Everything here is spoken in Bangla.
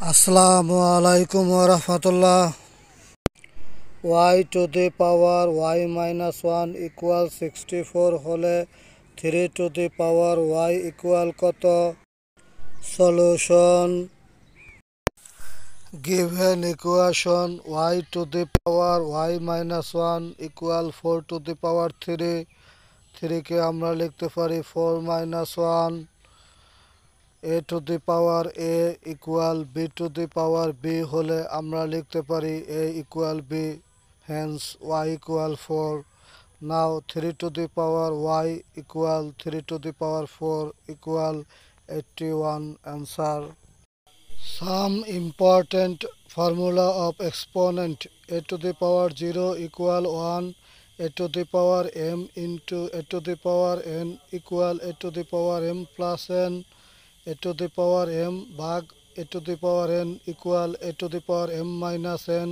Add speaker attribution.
Speaker 1: আসসালামু আলাইকুম ওরহমতুল্লাহ। y⁻y ইকুয়াল 64 হলে 3y ইকুয়াল কত? Solution: given equation y⁻y equal 4⁻3। 3 কে আমরা লিখতে পারি 4 - 1। a ইকুয়াল b হলে আমরা লিখতে পারি a equal b, hence y equal 4। Now 3y equal 3⁴ equal 81 answer. Some important formula of exponent: a⁻0 equal 1, a⁻m into a⁻n equal a⁻m plus n, a⁻m ভাগ a⁻n equal a⁻m minus n.